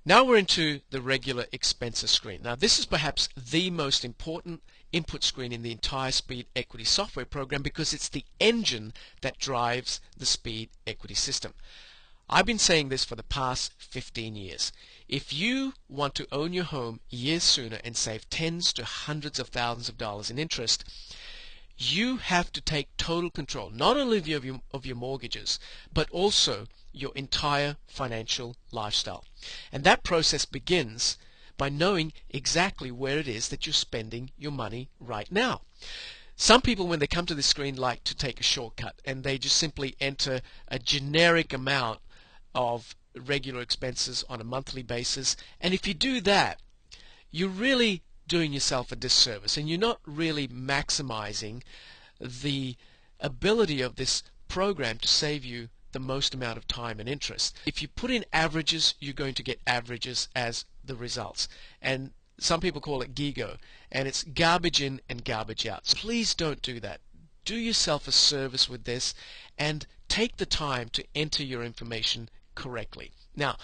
Now we're into the regular expenses screen. Now this is perhaps the most important input screen in the entire Speed Equity software program because it's the engine that drives the Speed Equity system. I've been saying this for the past 15 years. If you want to own your home years sooner and save tens to hundreds of thousands of dollars in interest, you have to take total control, not only of your mortgages, but also your entire financial lifestyle. And that process begins by knowing exactly where it is that you're spending your money right now. Some people, when they come to this screen, like to take a shortcut, and they just simply enter a generic amount of regular expenses on a monthly basis. And if you do that, you're really doing yourself a disservice, and you're not really maximizing the ability of this program to save you the most amount of time and interest. If you put in averages, you're going to get averages as the results. And some people call it GIGO, and it's garbage in and garbage out. So please don't do that. Do yourself a service with this and take the time to enter your information correctly. Now,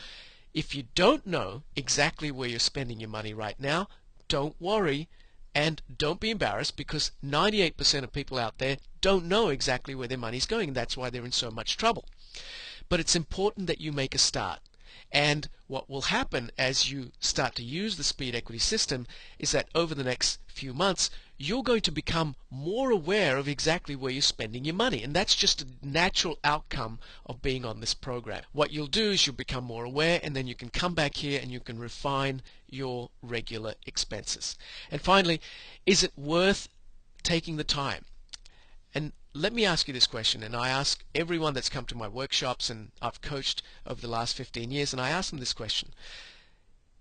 if you don't know exactly where you're spending your money right now, don't worry and don't be embarrassed, because 98% of people out there don't know exactly where their money's going, and that's why they're in so much trouble. But it's important that you make a start. And what will happen as you start to use the Speed Equity system is that over the next few months, you're going to become more aware of exactly where you're spending your money. And that's just a natural outcome of being on this program. What you'll do is you'll become more aware, and then you can come back here and you can refine your regular expenses. And finally, is it worth taking the time? And let me ask you this question, and I ask everyone that's come to my workshops, and I've coached over the last 15 years, and I ask them this question.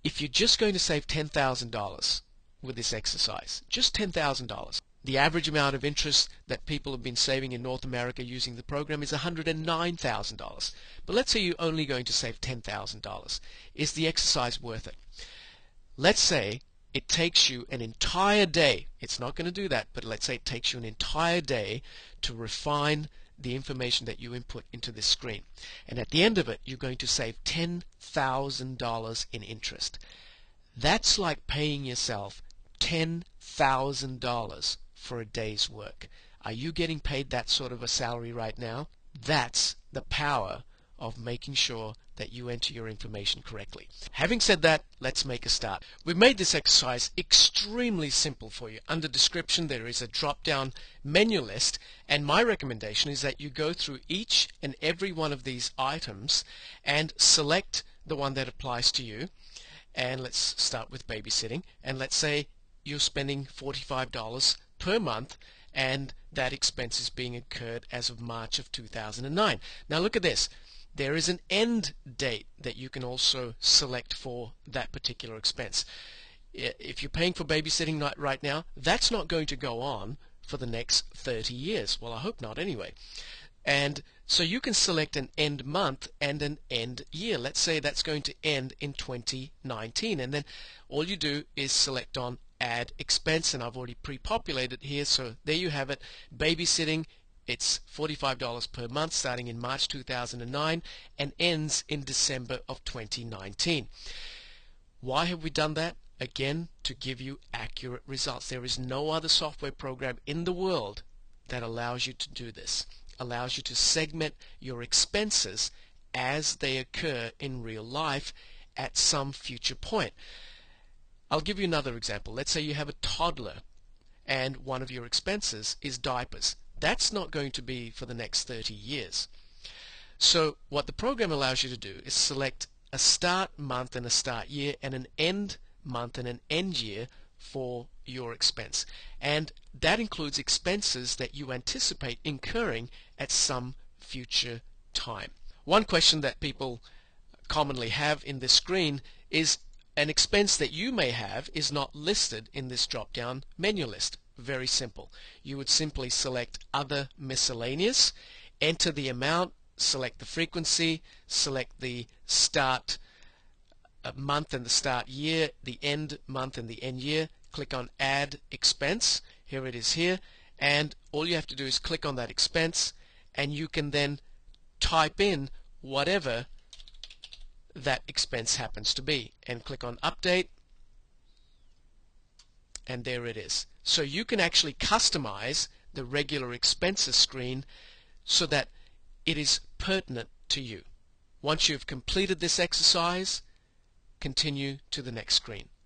If you're just going to save $10,000 with this exercise, just $10,000, the average amount of interest that people have been saving in North America using the program is $109,000. But let's say you're only going to save $10,000. Is the exercise worth it? Let's say it takes you an entire day. It's not going to do that, but let's say it takes you an entire day to refine the information that you input into this screen. And at the end of it, you're going to save $10,000 in interest. That's like paying yourself $10,000 for a day's work. Are you getting paid that sort of a salary right now? That's the power of making sure that you enter your information correctly. Having said that, let's make a start. We've made this exercise extremely simple for you. Under description, there is a drop-down menu list, and my recommendation is that you go through each and every one of these items and select the one that applies to you. And let's start with babysitting, and let's say you're spending $45 per month, and that expense is being incurred as of March of 2009. Now look at this. There is an end date that you can also select for that particular expense. If you're paying for babysitting right now, that's not going to go on for the next 30 years. Well, I hope not anyway. And so you can select an end month and an end year. Let's say that's going to end in 2019, and then all you do is select on add expense, and I've already pre-populated here, so there you have it. Babysitting, it's $45 per month starting in March 2009 and ends in December of 2019. Why have we done that? Again, to give you accurate results. There is no other software program in the world that allows you to do this. Allows you to segment your expenses as they occur in real life at some future point. I'll give you another example. Let's say you have a toddler and one of your expenses is diapers. That's not going to be for the next 30 years. So what the program allows you to do is select a start month and a start year and an end month and an end year for your expense. And that includes expenses that you anticipate incurring at some future time. One question that people commonly have in this screen is an expense that you may have is not listed in this drop-down menu list. Very simple. You would simply select Other Miscellaneous, enter the amount, select the frequency, select the start month and the start year, the end month and the end year, click on Add Expense. Here it is here, and all you have to do is click on that expense, and you can then type in whatever that expense happens to be, and click on Update, and there it is. So you can actually customize the regular expenses screen so that it is pertinent to you. Once you've completed this exercise, continue to the next screen.